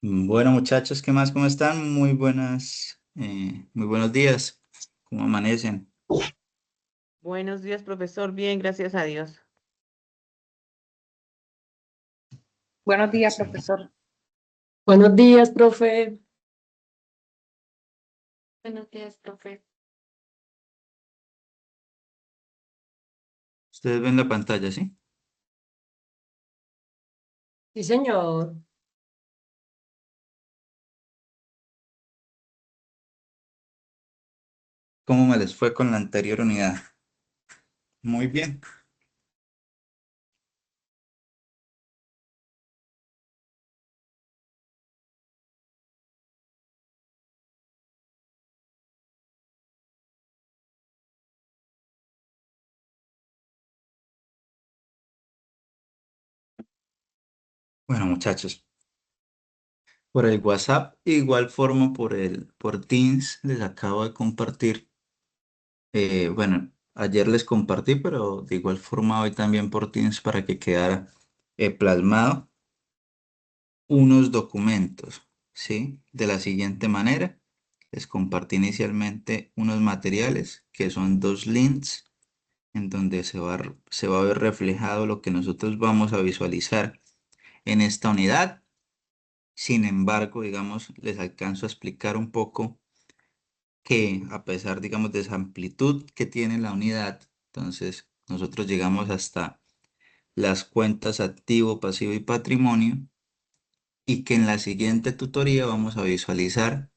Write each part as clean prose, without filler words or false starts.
Bueno, muchachos, ¿qué más? ¿Cómo están? Muy buenos días. ¿Cómo amanecen? Buenos días, profesor. Bien, gracias a Dios. Buenos días, Excelente. profesor. Buenos días, profe. Buenos días, profe. Ustedes ven la pantalla, ¿sí? Sí, señor. ¿Cómo me les fue con la anterior unidad? Muy bien. Bueno, muchachos, por el WhatsApp, igual forma por Teams, les acabo de compartir. Bueno, ayer les compartí, pero de igual forma hoy también por Teams para que quedara plasmado unos documentos, ¿sí? De la siguiente manera, les compartí inicialmente unos materiales que son dos links en donde se va a ver reflejado lo que nosotros vamos a visualizar en esta unidad. Sin embargo, digamos, les alcanzo a explicar un poco que a pesar, digamos, de esa amplitud que tiene la unidad, entonces nosotros llegamos hasta las cuentas activo, pasivo y patrimonio y que en la siguiente tutoría vamos a visualizar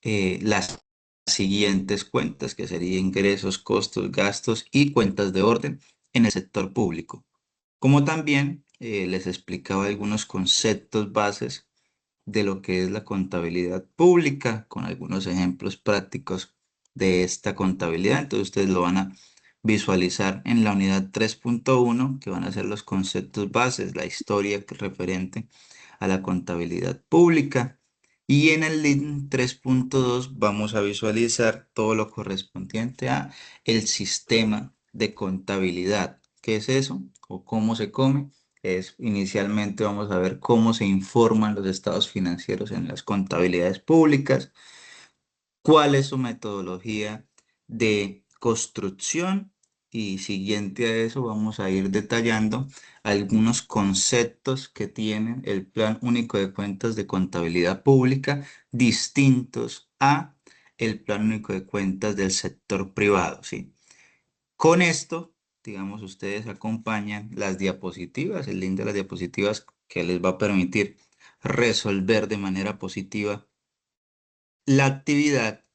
las siguientes cuentas, que serían ingresos, costos, gastos y cuentas de orden en el sector público. Como también les explicaba algunos conceptos bases de lo que es la contabilidad pública, con algunos ejemplos prácticos de esta contabilidad. Entonces ustedes lo van a visualizar en la unidad 3.1, que van a ser los conceptos bases, la historia referente a la contabilidad pública. Y en el link 3.2 vamos a visualizar todo lo correspondiente a el sistema de contabilidad. ¿Qué es eso? ¿O cómo se come? Inicialmente vamos a ver cómo se informan los estados financieros en las contabilidades públicas, cuál es su metodología de construcción y siguiente a eso vamos a ir detallando algunos conceptos que tiene el Plan Único de Cuentas de Contabilidad Pública distintos a el Plan Único de Cuentas del sector privado, ¿sí? Con esto, digamos, ustedes acompañan las diapositivas, el link de las diapositivas que les va a permitir resolver de manera positiva la actividad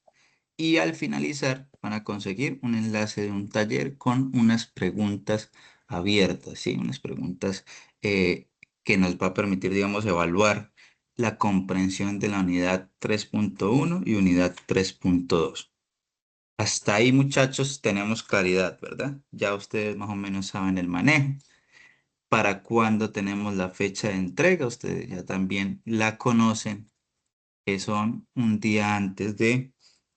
y al finalizar van a conseguir un enlace de un taller con unas preguntas abiertas, ¿sí? Unas preguntas eh, que nos va a permitir, digamos, evaluar la comprensión de la unidad 3.1 y unidad 3.2. Hasta ahí, muchachos, tenemos claridad, ¿verdad? Ya ustedes más o menos saben el manejo. Para cuando tenemos la fecha de entrega, ustedes ya también la conocen, que son un día antes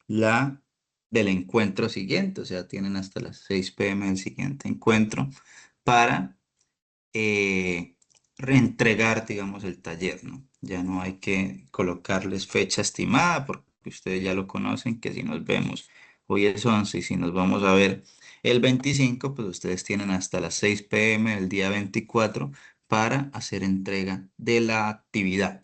la, del encuentro siguiente, o sea, tienen hasta las 6 p.m. del siguiente encuentro para reentregar, digamos, el taller, ¿no? Ya no hay que colocarles fecha estimada porque ustedes ya lo conocen, que si nos vemos hoy es 11 y si nos vamos a ver el 25 pues ustedes tienen hasta las 6 p.m. del día 24 para hacer entrega de la actividad.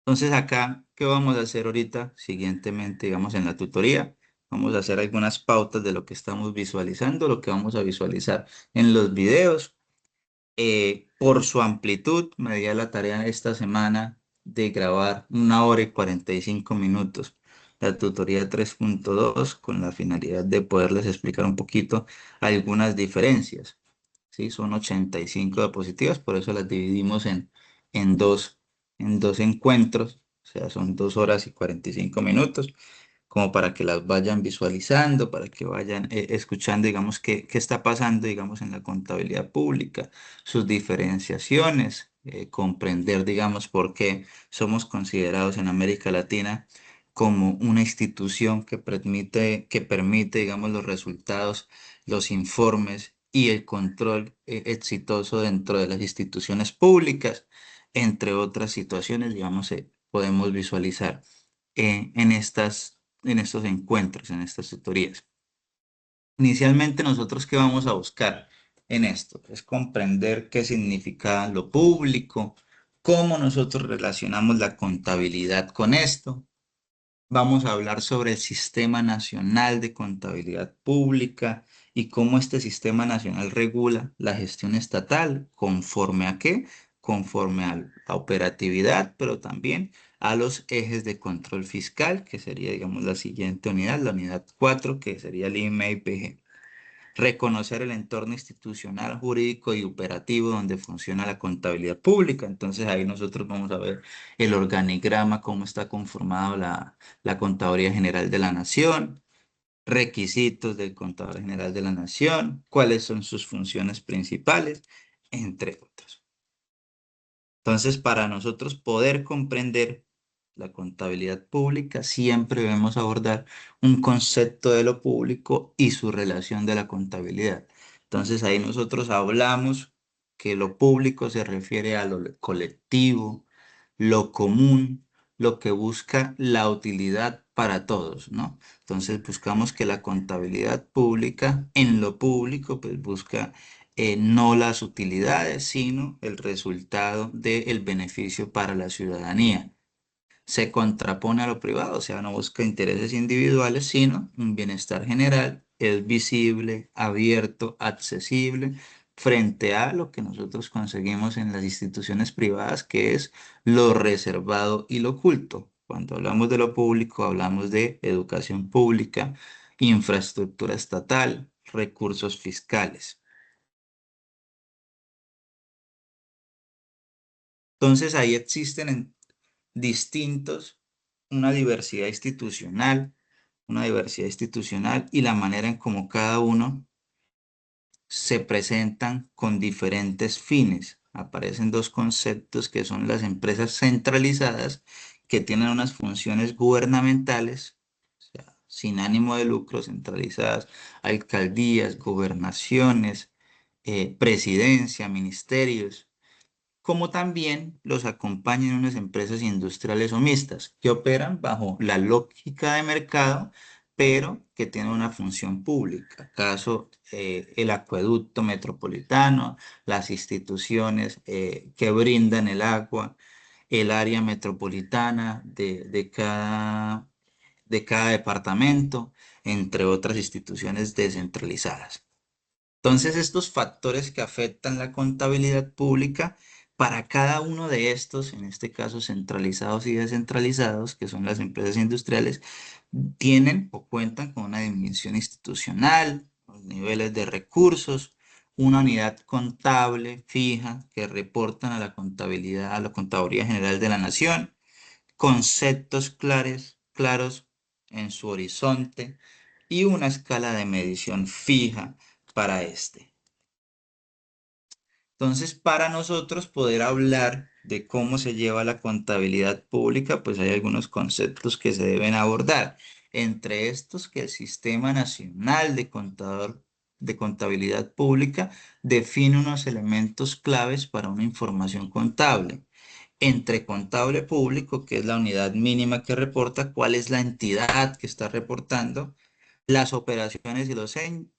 Entonces acá, ¿qué vamos a hacer ahorita? Siguientemente, digamos, en la tutoría, vamos a hacer algunas pautas de lo que estamos visualizando, lo que vamos a visualizar en los videos. Por su amplitud, me di a la tarea esta semana de grabar 1 hora y 45 minutos la tutoría 3.2 con la finalidad de poderles explicar un poquito algunas diferencias. ¿Sí? Son 85 diapositivas, por eso las dividimos en dos, en dos encuentros, o sea, son 2 horas y 45 minutos como para que las vayan visualizando, para que vayan escuchando, digamos, qué está pasando, digamos, en la contabilidad pública, sus diferenciaciones, comprender, digamos, por qué somos considerados en América Latina como una institución que permite, digamos, los resultados, los informes y el control exitoso dentro de las instituciones públicas. entre otras situaciones, digamos, podemos visualizar en estos encuentros, en estas tutorías. Inicialmente, nosotros, ¿qué vamos a buscar en esto? Es comprender qué significa lo público, cómo nosotros relacionamos la contabilidad con esto. Vamos a hablar sobre el Sistema Nacional de Contabilidad Pública y cómo este Sistema Nacional regula la gestión estatal, conforme a qué, conforme a la operatividad, pero también a los ejes de control fiscal, que sería, digamos, la siguiente unidad, la unidad 4, que sería el IMEIPG. Reconocer el entorno institucional, jurídico y operativo donde funciona la contabilidad pública. Entonces ahí nosotros vamos a ver el organigrama, cómo está conformado la Contaduría General de la Nación, requisitos del Contador General de la Nación, cuáles son sus funciones principales, entre otros. Entonces, para nosotros poder comprender la contabilidad pública, siempre debemos abordar un concepto de lo público y su relación de la contabilidad. Entonces, ahí nosotros hablamos que lo público se refiere a lo colectivo, lo común, lo que busca la utilidad para todos, ¿no? Entonces, buscamos que la contabilidad pública, en lo público, pues busca no las utilidades, sino el resultado del beneficio para la ciudadanía. Se contrapone a lo privado, o sea, no busca intereses individuales, sino un bienestar general, es visible, abierto, accesible, frente a lo que nosotros conseguimos en las instituciones privadas, que es lo reservado y lo oculto. Cuando hablamos de lo público, hablamos de educación pública, infraestructura estatal, recursos fiscales. Entonces ahí existen distintos, una diversidad institucional y la manera en cómo cada uno se presentan con diferentes fines. Aparecen dos conceptos que son las empresas centralizadas, que tienen unas funciones gubernamentales, o sea, sin ánimo de lucro, centralizadas, alcaldías, gobernaciones, presidencia, ministerios, como también los acompañan unas empresas industriales o mixtas que operan bajo la lógica de mercado, pero que tienen una función pública. Caso el acueducto metropolitano, las instituciones que brindan el agua, el área metropolitana de cada departamento, entre otras instituciones descentralizadas. Entonces, estos factores que afectan la contabilidad pública, para cada uno de estos, en este caso centralizados y descentralizados, que son las empresas industriales, tienen o cuentan con una dimensión institucional, los niveles de recursos, una unidad contable fija que reportan a la contabilidad, a la Contaduría General de la Nación, conceptos claros en su horizonte y una escala de medición fija para este. Entonces, para nosotros poder hablar de cómo se lleva la contabilidad pública, pues hay algunos conceptos que se deben abordar. Entre estos, que el Sistema Nacional de Contabilidad Pública define unos elementos claves para una información contable. Entre contable público, que es la unidad mínima que reporta, cuál es la entidad que está reportando, las operaciones y los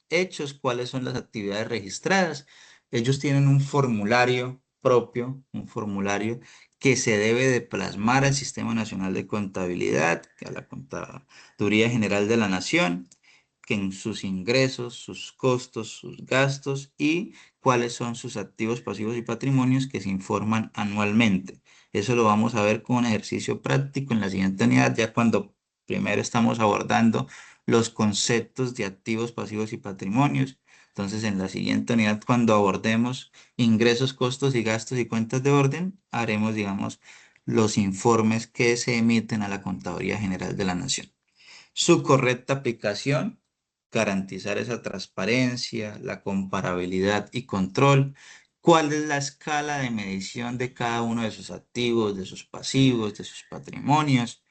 hechos, cuáles son las actividades registradas. Ellos tienen un formulario propio, un formulario que se debe de plasmar al Sistema Nacional de Contabilidad, a la Contaduría General de la Nación, que en sus ingresos, sus costos, sus gastos y cuáles son sus activos, pasivos y patrimonios que se informan anualmente. Eso lo vamos a ver con un ejercicio práctico en la siguiente unidad, ya cuando primero estamos abordando los conceptos de activos, pasivos y patrimonios. Entonces, en la siguiente unidad, cuando abordemos ingresos, costos y gastos y cuentas de orden, haremos, digamos, los informes que se emiten a la Contaduría General de la Nación. Su correcta aplicación, garantizar esa transparencia, la comparabilidad y control. ¿Cuál es la escala de medición de cada uno de sus activos, de sus pasivos, de sus patrimonios?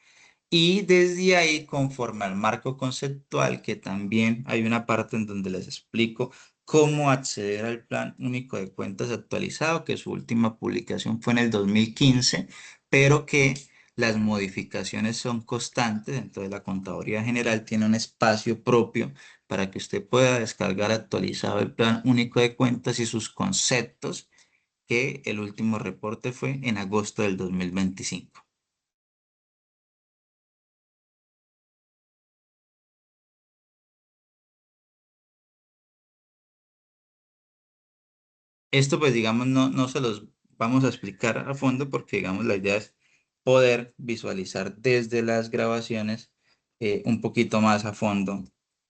Y desde ahí, conforme al marco conceptual, que también hay una parte en donde les explico cómo acceder al Plan Único de Cuentas actualizado, que su última publicación fue en el 2015, pero que las modificaciones son constantes. Entonces, la Contaduría General tiene un espacio propio para que usted pueda descargar actualizado el Plan Único de Cuentas y sus conceptos, que el último reporte fue en agosto del 2025. Esto pues digamos no se los vamos a explicar a fondo porque digamos la idea es poder visualizar desde las grabaciones un poquito más a fondo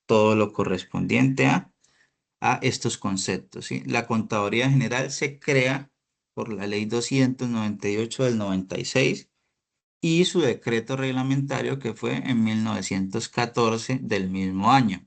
todo lo correspondiente a estos conceptos, ¿sí? La Contaduría General se crea por la Ley 298 del 96 y su decreto reglamentario que fue en 1914 del mismo año,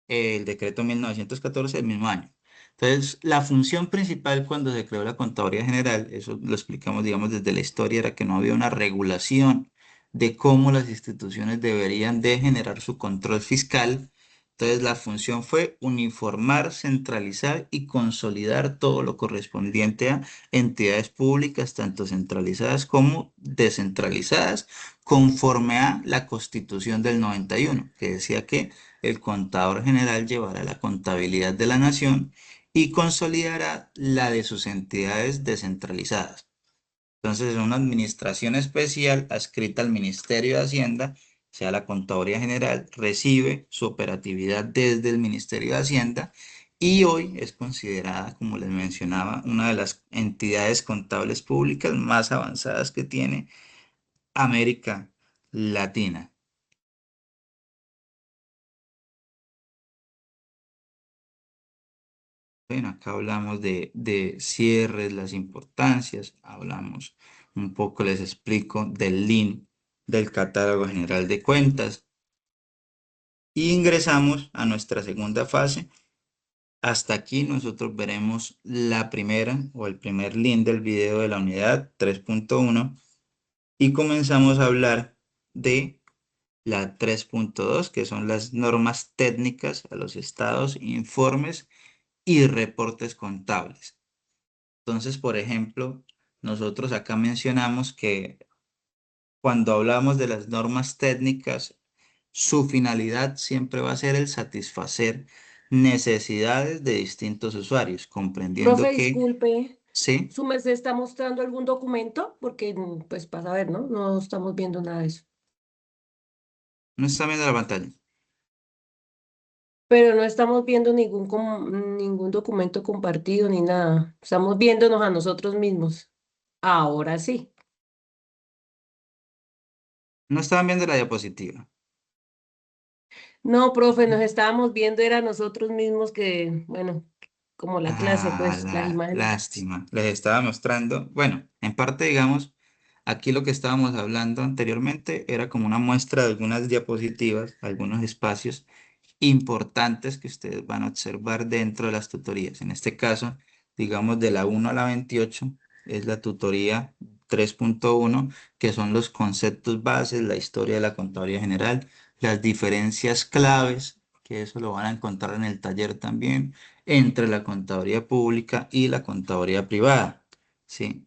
el decreto 1914 del mismo año. Entonces, la función principal cuando se creó la Contaduría General, eso lo explicamos, digamos, desde la historia, era que no había una regulación de cómo las instituciones deberían de generar su control fiscal. Entonces, la función fue uniformar, centralizar y consolidar todo lo correspondiente a entidades públicas, tanto centralizadas como descentralizadas, conforme a la Constitución del 91, que decía que el contador general llevará la contabilidad de la nación y consolidará la de sus entidades descentralizadas. Entonces, es una administración especial adscrita al Ministerio de Hacienda, o sea, la Contaduría General recibe su operatividad desde el Ministerio de Hacienda y hoy es considerada, como les mencionaba, una de las entidades contables públicas más avanzadas que tiene América Latina. Bueno, acá hablamos de cierres, las importancias, hablamos un poco, les explico del link del catálogo general de cuentas y ingresamos a nuestra segunda fase. Hasta aquí nosotros veremos la primera o el primer link del video de la unidad 3.1 y comenzamos a hablar de la 3.2, que son las normas técnicas a los estados, informes y reportes contables. Entonces, por ejemplo, nosotros acá mencionamos que cuando hablamos de las normas técnicas, su finalidad siempre va a ser el satisfacer necesidades de distintos usuarios, Profe, comprendiendo que, disculpe, sí, ¿su merced está mostrando algún documento? Porque, pues, para saber, ¿no? No estamos viendo nada de eso. no está viendo la pantalla. Pero no estamos viendo ningún documento compartido ni nada. Estamos viéndonos a nosotros mismos. Ahora sí. No estaban viendo la diapositiva. No, profe, nos estábamos viendo, era nosotros mismos que, bueno, como la clase, Ah, pues, las imágenes. lástima. Les estaba mostrando. Bueno, en parte, digamos, aquí lo que estábamos hablando anteriormente era como una muestra de algunas diapositivas, algunos espacios importantes que ustedes van a observar dentro de las tutorías. En este caso, digamos de la 1 a la 28 es la tutoría 3.1, que son los conceptos bases, la historia de la contaduría general, las diferencias claves, que eso lo van a encontrar en el taller también, entre la contaduría pública y la contaduría privada. ¿Sí?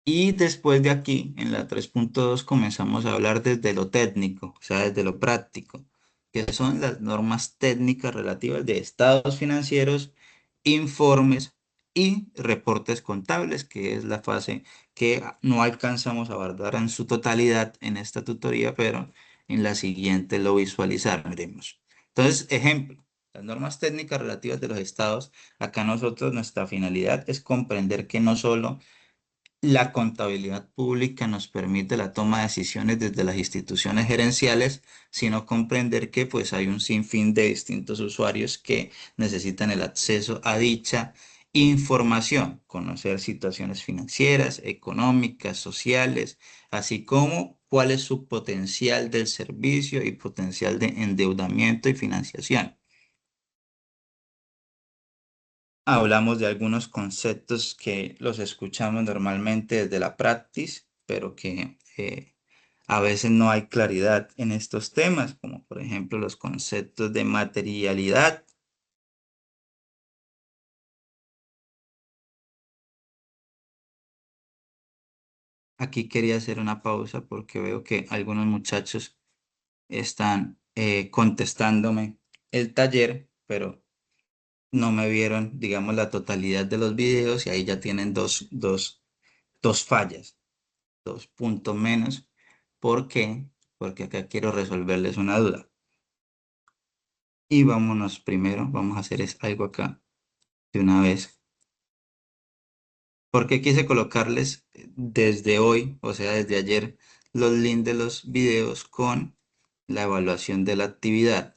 Y después de aquí, en la 3.2, comenzamos a hablar desde lo técnico, o sea, desde lo práctico, que son las normas técnicas relativas de estados financieros, informes y reportes contables, que es la fase que no alcanzamos a abordar en su totalidad en esta tutoría, pero en la siguiente lo visualizaremos. Entonces, ejemplo, las normas técnicas relativas de los estados, acá nosotros nuestra finalidad es comprender que no solo la contabilidad pública nos permite la toma de decisiones desde las instituciones gerenciales, sino comprender que pues hay un sinfín de distintos usuarios que necesitan el acceso a dicha información, conocer situaciones financieras, económicas, sociales, así como cuál es su potencial del servicio y potencial de endeudamiento y financiación. Hablamos de algunos conceptos que los escuchamos normalmente desde la practice, pero que a veces no hay claridad en estos temas, como por ejemplo los conceptos de materialidad, aquí quería hacer una pausa porque veo que algunos muchachos están contestándome el taller, pero no me vieron, digamos, la totalidad de los videos y ahí ya tienen dos fallas, 2 puntos menos. ¿Por qué? Porque acá quiero resolverles una duda. Y vámonos primero, vamos a hacer algo acá de una vez. Porque quise colocarles desde hoy, o sea, desde ayer, los links de los videos con la evaluación de la actividad,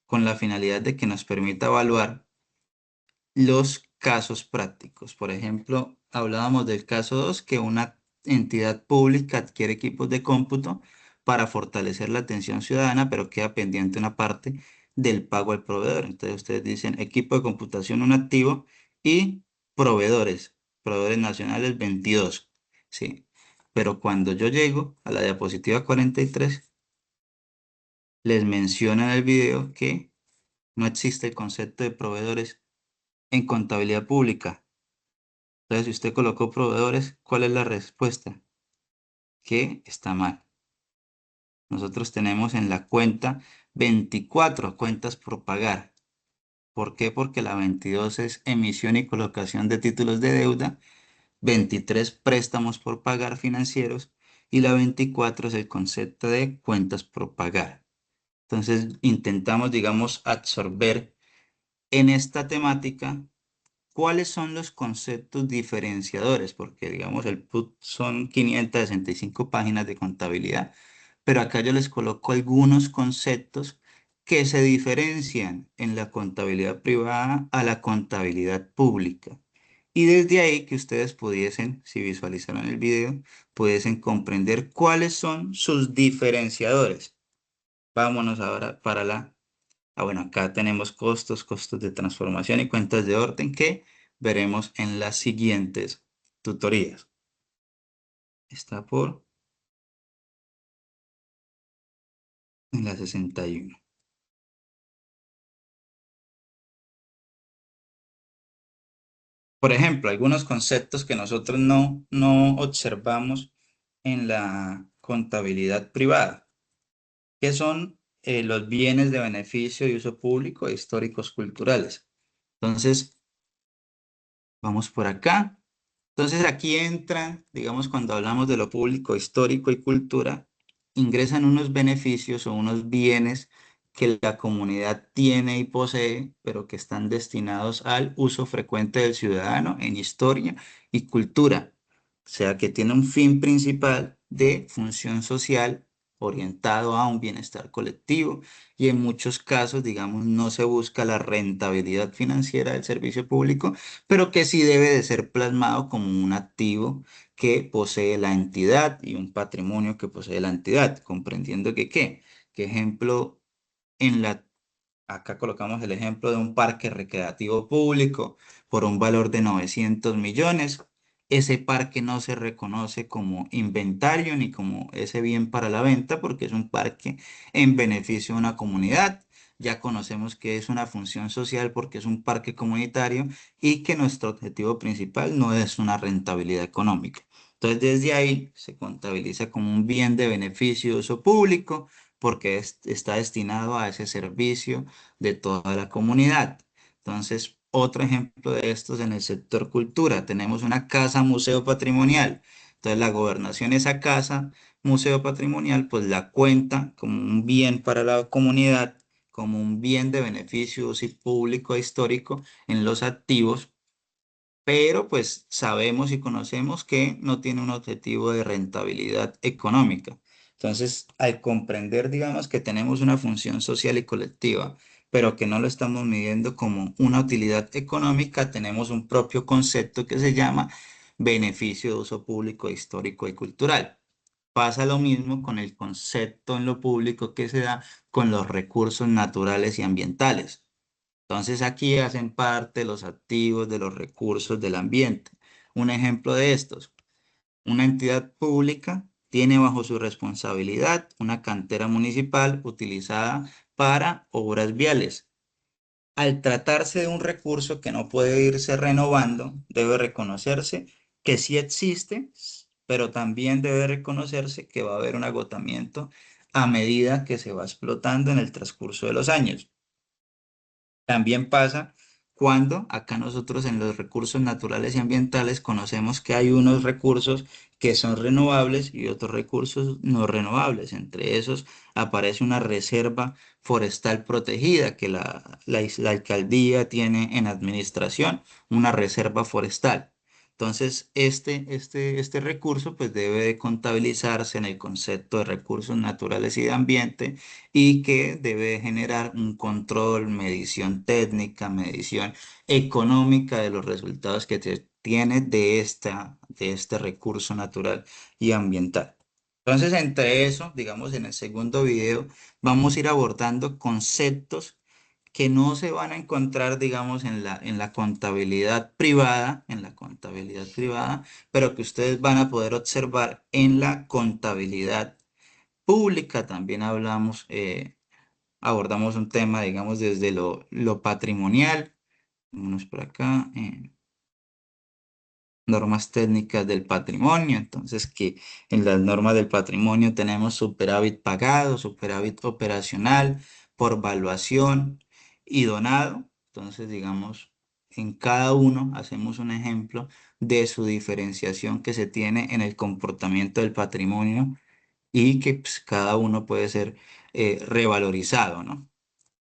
con la finalidad de que nos permita evaluar los casos prácticos. Por ejemplo, hablábamos del caso 2 que una entidad pública adquiere equipos de cómputo para fortalecer la atención ciudadana, pero queda pendiente una parte del pago al proveedor. Entonces ustedes dicen equipo de computación un activo y proveedores nacionales 22. Sí. Pero cuando yo llego a la diapositiva 43, les menciona en el video que no existe el concepto de proveedores en contabilidad pública. Entonces, si usted colocó proveedores, ¿cuál es la respuesta? Que está mal. Nosotros tenemos en la cuenta 24 cuentas por pagar. ¿Por qué? Porque la 22 es emisión y colocación de títulos de deuda, 23 préstamos por pagar financieros y la 24 es el concepto de cuentas por pagar. Entonces, intentamos, digamos, absorber en esta temática. ¿Cuáles son los conceptos diferenciadores? Porque, digamos, el PUT son 565 páginas de contabilidad, pero acá yo les coloco algunos conceptos que se diferencian en la contabilidad privada a la contabilidad pública. Y desde ahí que ustedes pudiesen, si visualizaron el video, pudiesen comprender cuáles son sus diferenciadores. Vámonos ahora para bueno, acá tenemos costos de transformación y cuentas de orden que veremos en las siguientes tutorías. Está en la 61. Por ejemplo, algunos conceptos que nosotros no observamos en la contabilidad privada, que son los bienes de beneficio y uso público e históricos culturales. Entonces, vamos por acá. Entonces aquí entra, digamos, cuando hablamos de lo público, histórico y cultura, ingresan unos beneficios o unos bienes que la comunidad tiene y posee, pero que están destinados al uso frecuente del ciudadano en historia y cultura. O sea, que tiene un fin principal de función social orientado a un bienestar colectivo y en muchos casos, digamos, no se busca la rentabilidad financiera del servicio público, pero que sí debe de ser plasmado como un activo que posee la entidad y un patrimonio que posee la entidad, comprendiendo que qué, qué ejemplo en la acá colocamos el ejemplo de un parque recreativo público por un valor de 900 millones. Ese parque no se reconoce como inventario ni como ese bien para la venta porque es un parque en beneficio de una comunidad. Ya conocemos que es una función social porque es un parque comunitario y que nuestro objetivo principal no es una rentabilidad económica. Entonces, desde ahí se contabiliza como un bien de beneficio de uso público porque está destinado a ese servicio de toda la comunidad. Entonces, otro ejemplo de estos en el sector cultura, tenemos una casa museo patrimonial. Entonces, la gobernación, esa casa museo patrimonial, pues la cuenta como un bien para la comunidad, como un bien de beneficio y público e histórico en los activos, pero pues sabemos y conocemos que no tiene un objetivo de rentabilidad económica. Entonces, al comprender, digamos, que tenemos una función social y colectiva, pero que no lo estamos midiendo como una utilidad económica, tenemos un propio concepto que se llama beneficio de uso público, histórico y cultural. Pasa lo mismo con el concepto en lo público que se da con los recursos naturales y ambientales. Entonces aquí hacen parte los activos de los recursos del ambiente. Un ejemplo de estos, una entidad pública tiene bajo su responsabilidad una cantera municipal utilizada para obras viales. Al tratarse de un recurso que no puede irse renovando, debe reconocerse que sí existe, pero también debe reconocerse que va a haber un agotamiento a medida que se va explotando en el transcurso de los años. También pasa cuando acá nosotros en los recursos naturales y ambientales conocemos que hay unos recursos que son renovables y otros recursos no renovables. Entre esos aparece una reserva forestal protegida que la alcaldía tiene en administración, una reserva forestal. Entonces, este recurso pues debe de contabilizarse en el concepto de recursos naturales y de ambiente y que debe generar un control, medición técnica, medición económica de los resultados que se tiene de este recurso natural y ambiental. Entonces, entre eso, digamos, en el segundo video, vamos a ir abordando conceptos que no se van a encontrar, digamos, en la contabilidad privada, pero que ustedes van a poder observar en la contabilidad pública. También abordamos un tema, digamos, desde lo patrimonial. Vámonos por acá. Normas técnicas del patrimonio. Entonces, que en las normas del patrimonio tenemos superávit pagado, superávit operacional, por valuación y donado. Entonces, digamos, en cada uno hacemos un ejemplo de su diferenciación que se tiene en el comportamiento del patrimonio y que pues, cada uno puede ser revalorizado, ¿no?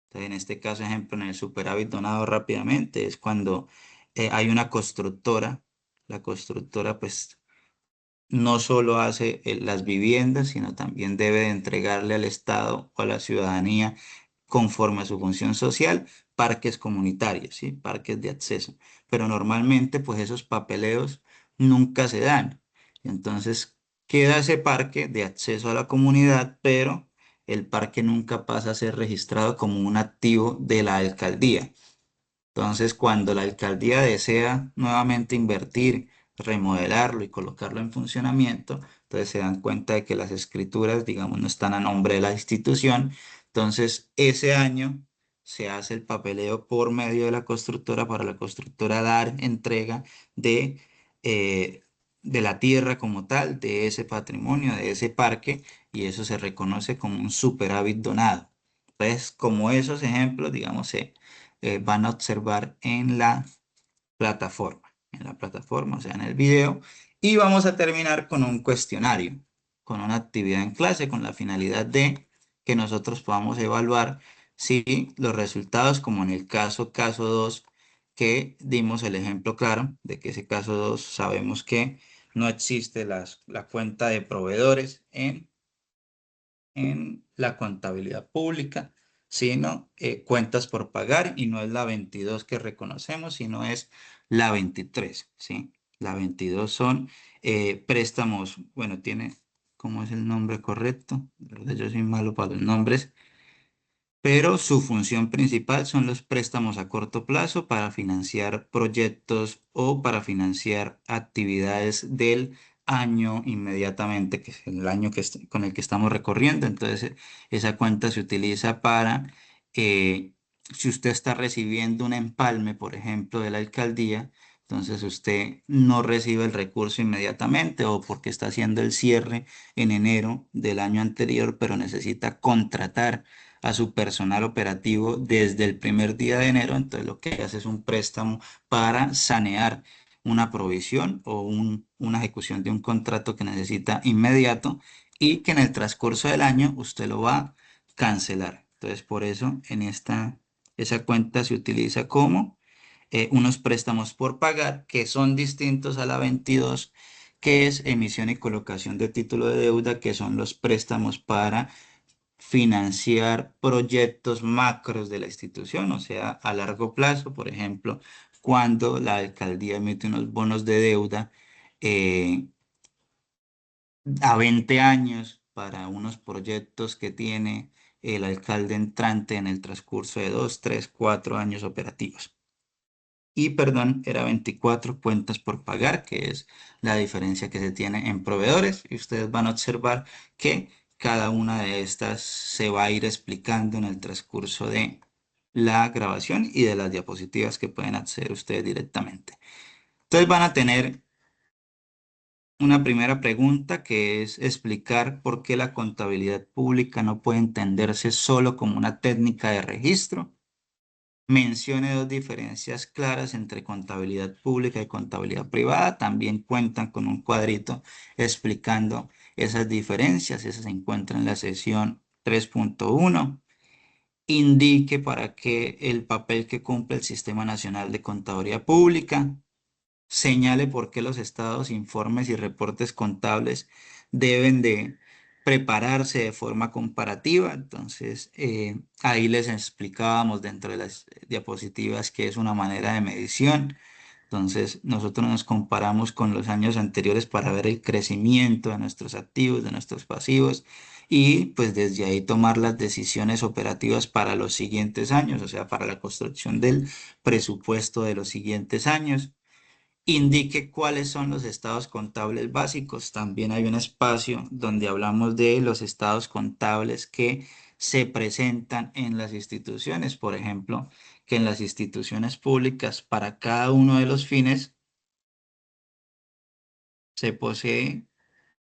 Entonces, en este caso, ejemplo, en el superávit donado rápidamente, es cuando hay una constructora, la constructora pues no solo hace las viviendas, sino también debe de entregarle al Estado o a la ciudadanía, conforme a su función social, parques comunitarios, ¿sí? Parques de acceso. Pero normalmente, pues esos papeleos nunca se dan. Entonces, queda ese parque de acceso a la comunidad, pero el parque nunca pasa a ser registrado como un activo de la alcaldía. Entonces, cuando la alcaldía desea nuevamente invertir, remodelarlo y colocarlo en funcionamiento, entonces se dan cuenta de que las escrituras, digamos, no están a nombre de la institución. Entonces, ese año se hace el papeleo por medio de la constructora para la constructora dar entrega de, eh, de la tierra como tal, de ese patrimonio, de ese parque, y eso se reconoce como un superávit donado. Entonces, como esos ejemplos, digamos, van a observar en la plataforma, o sea, en el video. Y vamos a terminar con un cuestionario, con una actividad en clase, con la finalidad de que nosotros podamos evaluar si los resultados, como en el caso 2 que dimos el ejemplo claro, de que ese caso 2 sabemos que no existe la cuenta de proveedores en la contabilidad pública, sino cuentas por pagar y no es la 22 que reconocemos, sino es la 23, ¿sí? La 22 son préstamos, bueno, tiene, ¿cómo es el nombre correcto? La verdad, yo soy malo para los nombres, pero su función principal son los préstamos a corto plazo para financiar proyectos o para financiar actividades del año inmediatamente, que es el año con el que estamos recorriendo. Entonces, esa cuenta se utiliza para, eh, si usted está recibiendo un empalme, por ejemplo, de la alcaldía, entonces usted no recibe el recurso inmediatamente o porque está haciendo el cierre en enero del año anterior, pero necesita contratar a su personal operativo desde el primer día de enero. Entonces lo que hace es un préstamo para sanear una provisión o una ejecución de un contrato que necesita inmediato y que en el transcurso del año usted lo va a cancelar. Entonces por eso esa cuenta se utiliza como unos préstamos por pagar que son distintos a la 22, que es emisión y colocación de título de deuda, que son los préstamos para financiar proyectos macros de la institución, o sea, a largo plazo, por ejemplo, cuando la alcaldía emite unos bonos de deuda eh, a 20 años para unos proyectos que tiene el alcalde entrante en el transcurso de 2, 3, 4 años operativos. Y, perdón, era 24 cuentas por pagar, que es la diferencia que se tiene en proveedores. Y ustedes van a observar que cada una de estas se va a ir explicando en el transcurso de la grabación y de las diapositivas que pueden acceder ustedes directamente. Entonces van a tener una primera pregunta que es explicar por qué la contabilidad pública no puede entenderse solo como una técnica de registro. Mencione dos diferencias claras entre contabilidad pública y contabilidad privada. También cuentan con un cuadrito explicando esas diferencias. Esas se encuentran en la sesión 3.1. Indique para qué el papel que cumple el Sistema Nacional de Contaduría Pública. Señale por qué los estados, informes y reportes contables deben de prepararse de forma comparativa. Entonces, ahí les explicábamos dentro de las diapositivas que es una manera de medición. Entonces, nosotros nos comparamos con los años anteriores para ver el crecimiento de nuestros activos, de nuestros pasivos y pues desde ahí tomar las decisiones operativas para los siguientes años, o sea, para la construcción del presupuesto de los siguientes años. Indique cuáles son los estados contables básicos. También hay un espacio donde hablamos de los estados contables que se presentan en las instituciones. Por ejemplo, que en las instituciones públicas, para cada uno de los fines, se posee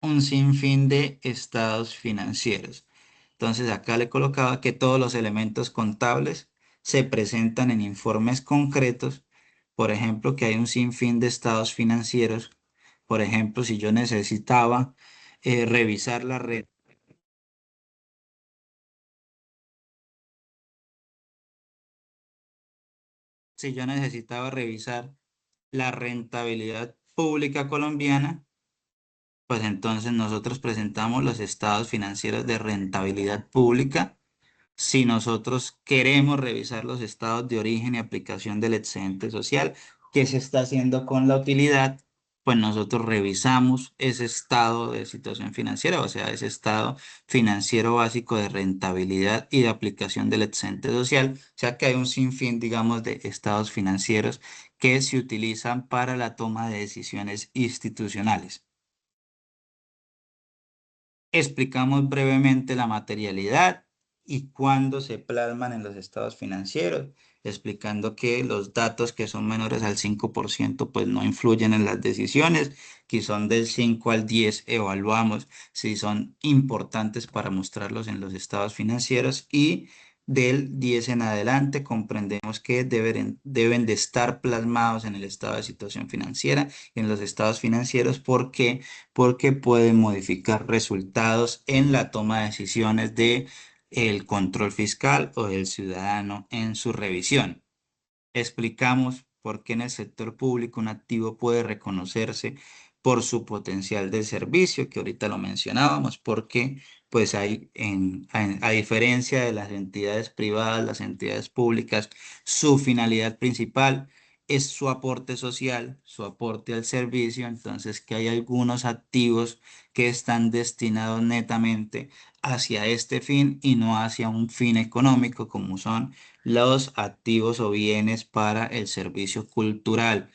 un sinfín de estados financieros. Entonces, acá le colocaba que todos los elementos contables se presentan en informes concretos. Por ejemplo, que hay un sinfín de estados financieros. Por ejemplo, si yo necesitaba revisar la red, si yo necesitaba revisar la rentabilidad pública colombiana, pues entonces nosotros presentamos los estados financieros de rentabilidad pública. Si nosotros queremos revisar los estados de origen y aplicación del excedente social, qué se está haciendo con la utilidad, pues nosotros revisamos ese estado de situación financiera, o sea, ese estado financiero básico de rentabilidad y de aplicación del excedente social, o sea que hay un sinfín, digamos, de estados financieros que se utilizan para la toma de decisiones institucionales. Explicamos brevemente la materialidad y cuándo se plasman en los estados financieros, explicando que los datos que son menores al 5% pues no influyen en las decisiones, que son del 5 al 10 evaluamos si son importantes para mostrarlos en los estados financieros y del 10 en adelante comprendemos que deben de estar plasmados en el estado de situación financiera, en los estados financieros, porque pueden modificar resultados en la toma de decisiones de el control fiscal o del ciudadano en su revisión. Explicamos por qué en el sector público un activo puede reconocerse por su potencial de servicio, que ahorita lo mencionábamos, porque pues a diferencia de las entidades privadas, las entidades públicas, su finalidad principal es su aporte social, su aporte al servicio, entonces que hay algunos activos que están destinados netamente hacia este fin y no hacia un fin económico, como son los activos o bienes para el servicio cultural.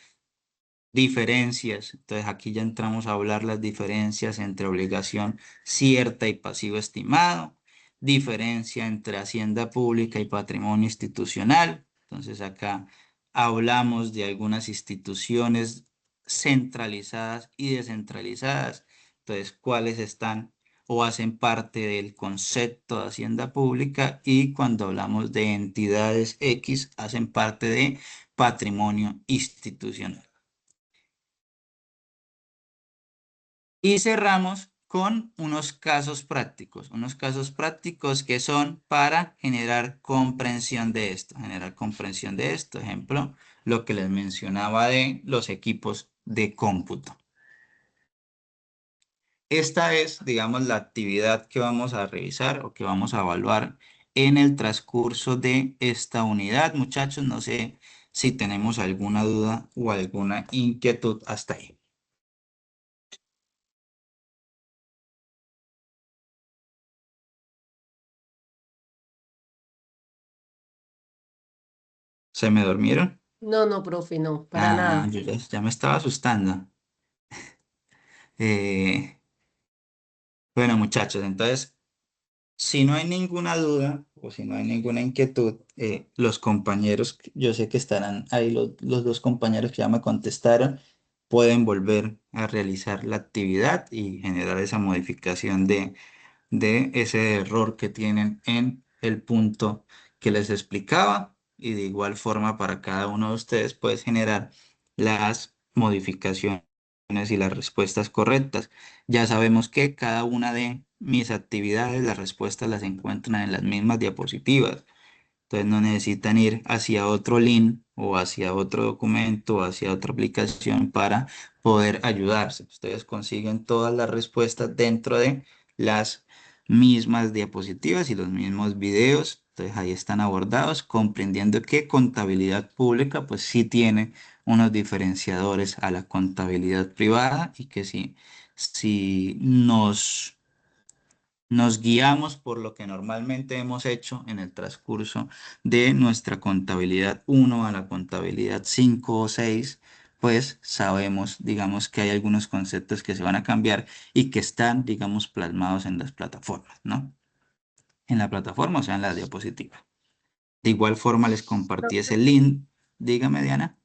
Diferencias. Entonces aquí ya entramos a hablar las diferencias entre obligación cierta y pasivo estimado. Diferencia entre hacienda pública y patrimonio institucional. Entonces acá hablamos de algunas instituciones centralizadas y descentralizadas. Entonces, cuáles están o hacen parte del concepto de hacienda pública y cuando hablamos de entidades X hacen parte de patrimonio institucional. Y cerramos con unos casos prácticos que son para generar comprensión de esto, ejemplo, lo que les mencionaba de los equipos de cómputo. Esta es, digamos, la actividad que vamos a revisar o que vamos a evaluar en el transcurso de esta unidad. Muchachos, no sé si tenemos alguna duda o alguna inquietud hasta ahí. ¿Se me durmieron? No, no, profe, no, para nada. Yo ya me estaba asustando. Eh, bueno, muchachos, entonces, si no hay ninguna duda o si no hay ninguna inquietud, los compañeros, yo sé que estarán ahí los dos compañeros que ya me contestaron, pueden volver a realizar la actividad y generar esa modificación de ese error que tienen en el punto que les explicaba. Y de igual forma para cada uno de ustedes puedes generar las modificaciones y las respuestas correctas. Ya sabemos que cada una de mis actividades, las respuestas las encuentran en las mismas diapositivas. Entonces no necesitan ir hacia otro link o hacia otro documento o hacia otra aplicación para poder ayudarse. Ustedes consiguen todas las respuestas dentro de las mismas diapositivas y los mismos videos. Entonces ahí están abordados, comprendiendo que contabilidad pública pues sí tiene unos diferenciadores a la contabilidad privada y que si nos guiamos por lo que normalmente hemos hecho en el transcurso de nuestra contabilidad 1 a la contabilidad 5 o 6, pues sabemos, digamos, que hay algunos conceptos que se van a cambiar y que están, digamos, plasmados en las plataformas, ¿no? En la plataforma, o sea, en la diapositiva. De igual forma les compartí ese link. Dígame, Diana.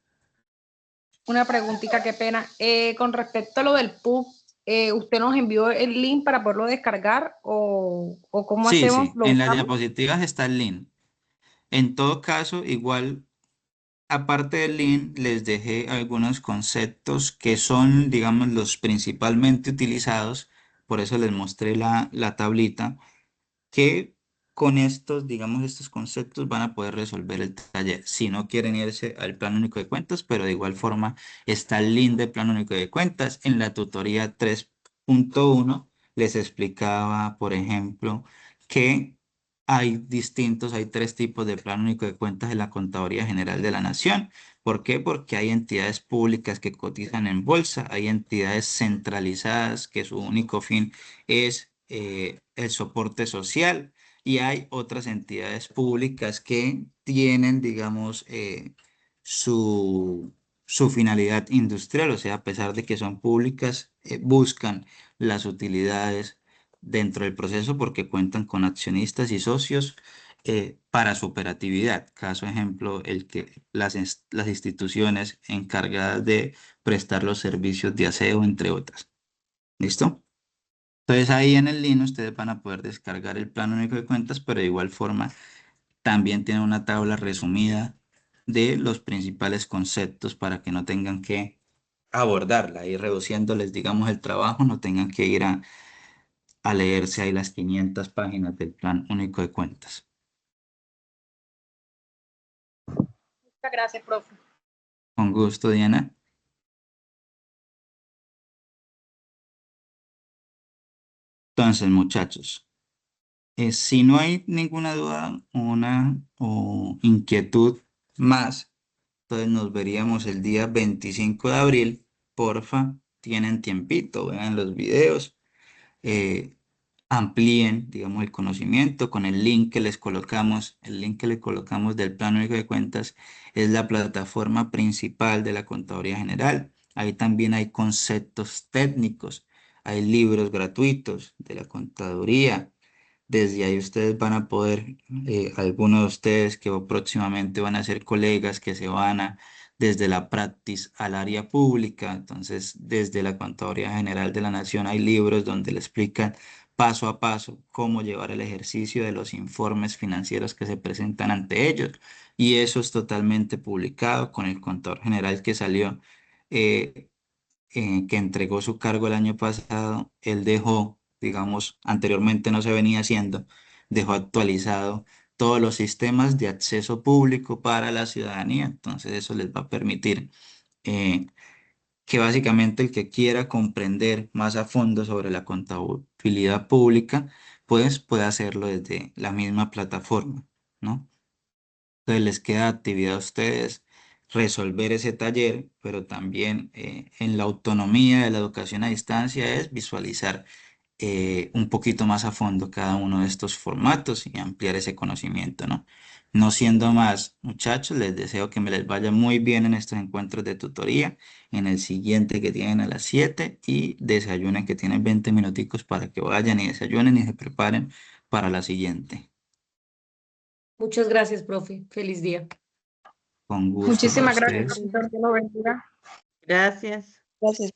Una preguntita, qué pena. Con respecto a lo del PUB, ¿usted nos envió el link para poderlo descargar o cómo Sí, hacemos? sí, ¿Lo en las buscamos? diapositivas está el link. En todo caso, igual aparte del link, les dejé algunos conceptos que son, digamos, los principalmente utilizados, por eso les mostré la tablita, que con estos, digamos, estos conceptos van a poder resolver el taller. Si no quieren irse al Plan Único de Cuentas, pero de igual forma está el link del Plan Único de Cuentas. En la tutoría 3.1 les explicaba, por ejemplo, que hay tres tipos de Plan Único de Cuentas en la Contaduría General de la Nación. ¿Por qué? Porque hay entidades públicas que cotizan en bolsa, hay entidades centralizadas que su único fin es el soporte social y hay otras entidades públicas que tienen, digamos, su, su finalidad industrial, o sea, a pesar de que son públicas, buscan las utilidades dentro del proceso porque cuentan con accionistas y socios para su operatividad. Caso ejemplo, el que las instituciones encargadas de prestar los servicios de aseo, entre otras. ¿Listo? Entonces ahí en el link ustedes van a poder descargar el Plan Único de Cuentas, pero de igual forma también tiene una tabla resumida de los principales conceptos para que no tengan que abordarla y reduciéndoles, digamos, el trabajo, no tengan que ir a leerse ahí las 500 páginas del Plan Único de Cuentas. Muchas gracias, profe. Con gusto, Diana. Entonces, muchachos, si no hay ninguna duda, una o inquietud más, entonces nos veríamos el día 25 de abril. Porfa, tienen tiempito, vean los videos, eh, amplíen, digamos, el conocimiento con el link que les colocamos. El link que le colocamos del Plan Único de Cuentas es la plataforma principal de la Contaduría General. Ahí también hay conceptos técnicos, hay libros gratuitos de la contaduría. Desde ahí ustedes van a poder, algunos de ustedes que próximamente van a ser colegas que se van desde la practice al área pública. Entonces, desde la Contaduría General de la Nación hay libros donde le explican paso a paso cómo llevar el ejercicio de los informes financieros que se presentan ante ellos. Y eso es totalmente publicado con el contador general que salió. eh, que entregó su cargo el año pasado, él dejó, digamos, anteriormente no se venía haciendo, dejó actualizado todos los sistemas de acceso público para la ciudadanía. Entonces eso les va a permitir eh, que básicamente el que quiera comprender más a fondo sobre la contabilidad pública, pues pueda hacerlo desde la misma plataforma, ¿no? Entonces les queda actividad a ustedes resolver ese taller, pero también en la autonomía de la educación a distancia es visualizar un poquito más a fondo cada uno de estos formatos y ampliar ese conocimiento, ¿no? No siendo más, muchachos, les deseo que me les vaya muy bien en estos encuentros de tutoría, en el siguiente que tienen a las 7 y desayunen que tienen 20 minuticos para que vayan y desayunen y se preparen para la siguiente. Muchas gracias, profe. Feliz día. Con gusto para Muchísimas gracias, ustedes. profesor. Que lo bendiga. Gracias. Gracias.